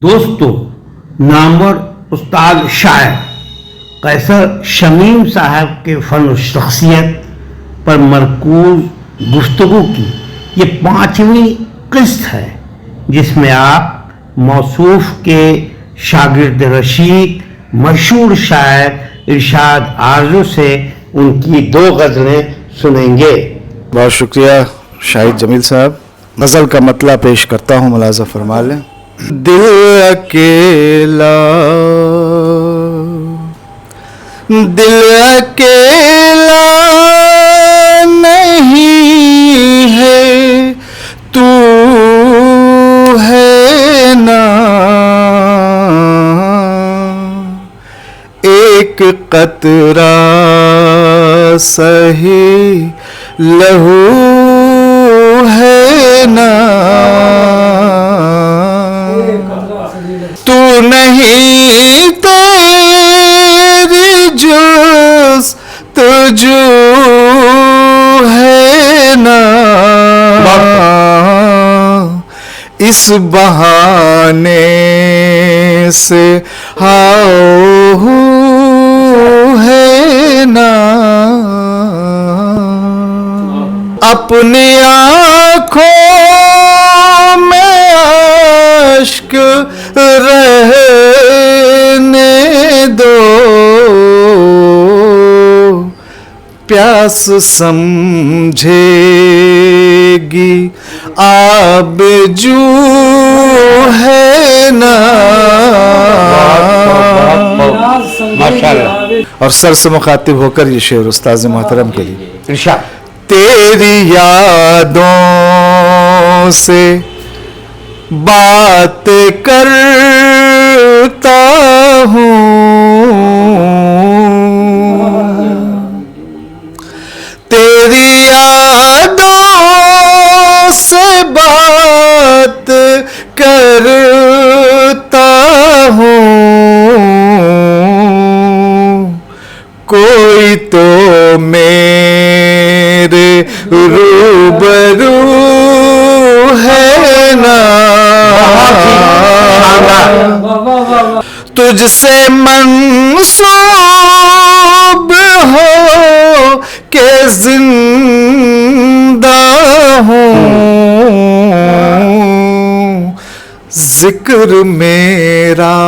दोस्तों, नामवर उस्ताद शायर कैसर शमीम साहब के फ़न और शख्सियत पर मरकूज गुफ्तगू की ये 5वीं किस्त है, जिसमें आप मौसूफ के शागिर्द रशीद मशहूर शायर इरशाद आरजू से उनकी 2 गज़लें सुनेंगे। बहुत शुक्रिया शाहिद जमील साहब। गज़ल का मतला पेश करता हूँ, मुलाज़ा फरमा लें। दिल अकेला नहीं है, तू है ना। एक कतरा सही लहू है ना। तू नहीं तेरी जुस्तजू है ना। इस बहाने से हाओ है ना। अपनी आँखों में अश्क रहने दो, प्यास समझेगी आबजू है ना। और सर से मुखातिब होकर ये शेर उस्ताद मोहतरम के लिए इरशाद। तेरी यादों से बात करता हूँ, तेरी यादों से बात करता हूँ। कोई तो मेरे रूबरू है ना। तुझसे मंसूब हो के जिंदा हूँ, जिक्र मेरा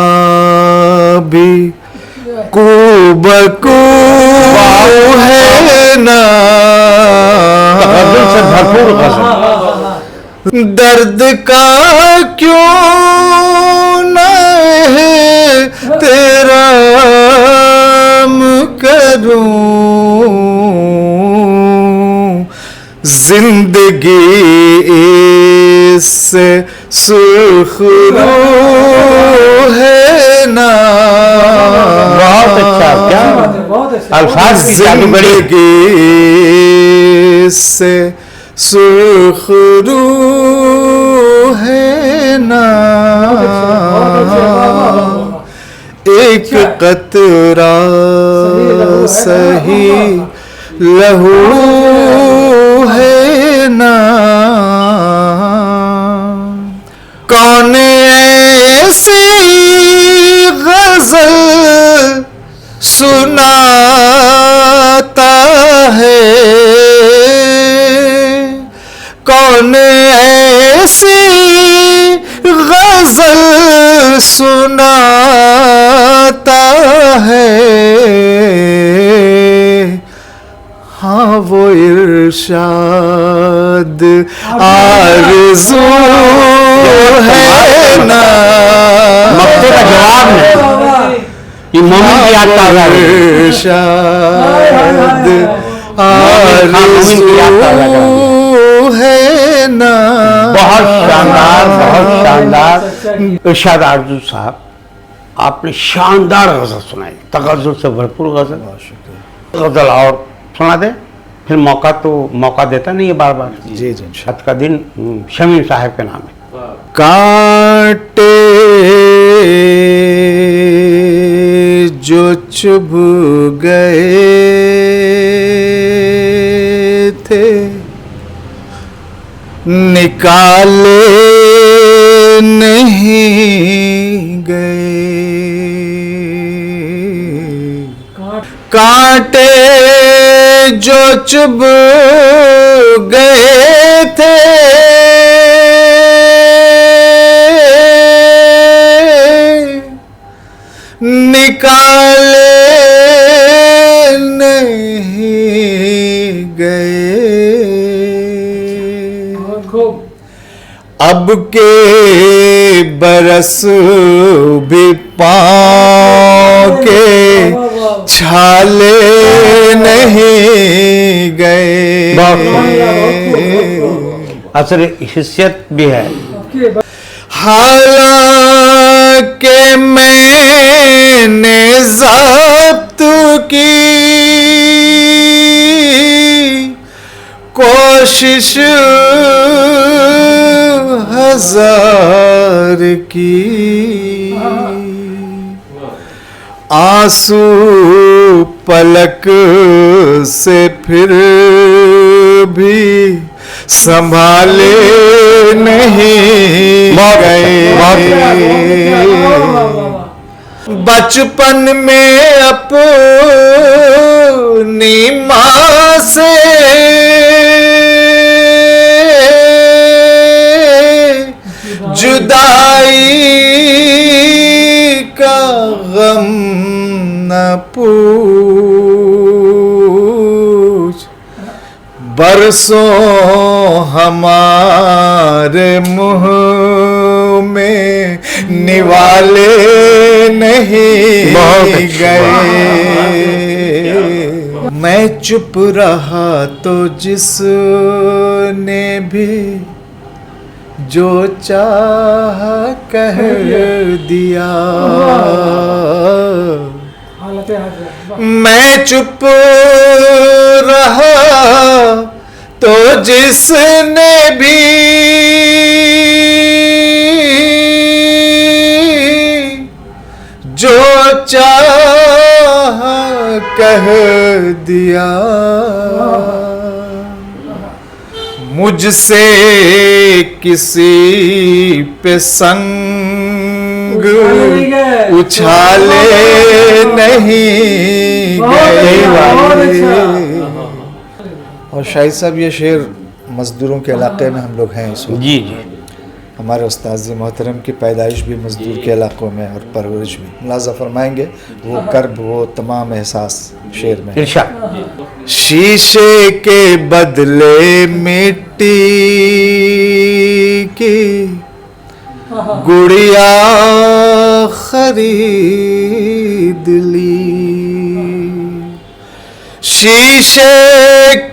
भी कूबकू है ना। दर्द का क्यों न है तेरा करूं, जिंदगी इससे सुर्खरू है ना। बहुत अच्छा, क्या अल्फाज की जिंदगी से सुर्खरू है ना। एक कतरा सही लहू है ना। कौन ऐसी गजल सुनाता है, कौन ऐसी गजल सुनाता है। हाँ वो इरशाद आरज़ू है ना। मक्ते का जवाब है कि मोमिन की याद ताज़ा है। इरशाद आरज़ू है ना। बहुत शानदार, बहुत शानदार। इरशाद आरजू साहब, आपने शानदार गज़ल सुनाई, तगज़्ज़ुल से भरपूर गज़ल। गज़ल और सुना दे, फिर मौका देता नहीं है बार बार। जी जी। आज का दिन शमीम साहब के नाम है। कांटे जो चुभ गए थे, निकाले नहीं गए, कांटे जो चुभ गए थे निकाले नहीं गए, अब के बरस भी पाँव के छाले नहीं गए। असर हिस्सियत भी है। हालांकि मैंने ज़ब्त की कोशिश हजार की, आंसू पलक से फिर भी संभाले नहीं गए। बचपन में अपनी माँ से जुदाई का गम न पूछ, बरसों हमारे मुंह में निवाले नहीं गए। मैं चुप रहा तो जिसने भी जो चाह कह दिया, मैं चुप रहा तो जिसने भी जो चाह कह दिया, मुझसे किसी पे संग उछाले नहीं गए। और शाहिद साहब ये शेर मजदूरों के इलाके में हम लोग हैं इस वक्त। जी जी। हमारे उस्ताद मोहतरम की पैदाइश भी मजदूर के इलाकों में और परवरिश भी। मुलाज़ा फरमाएंगे वो कर्ब वो तमाम एहसास शेर में। इरशाद। शीशे के बदले मिट्टी की गुड़िया खरीद ली, शीशे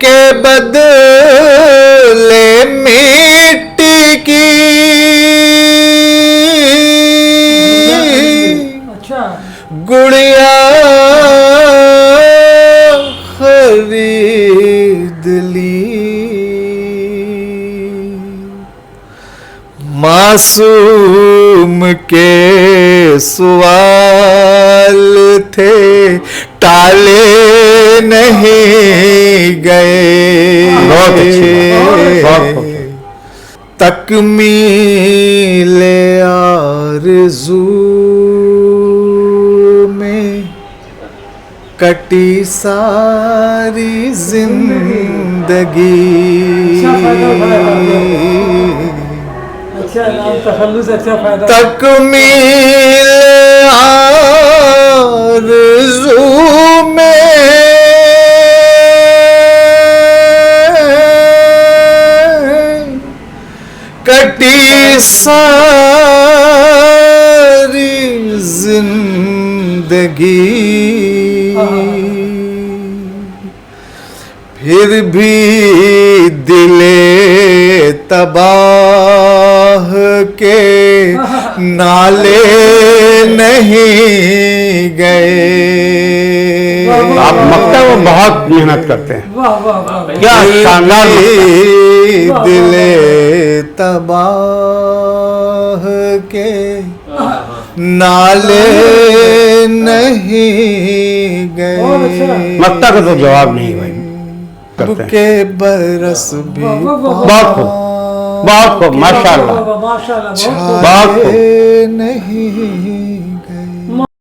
के बदले मिट्टी की गुड़िया खरीद ली, मासूम के सवाल थे टाले नहीं गए। बहुत अच्छी, बहुत तकमीले आरज़ू में कटी सारी जिंदगी, तकमील आरज़ू में कटी सारी जिंदगी, फिर भी दिले तबाह के नाले नहीं गए। आप मकता वो बहुत मेहनत करते हैं। क्या शानदार दिले तबाह के नाले नहीं गए। मकता का तो जवाब नहीं भाई करते हैं। के बरस भी बहुत खूब, बहुत खूब, माशाल्लाह, माशाल्लाह, बहुत खूब। बहुत खूब। नहीं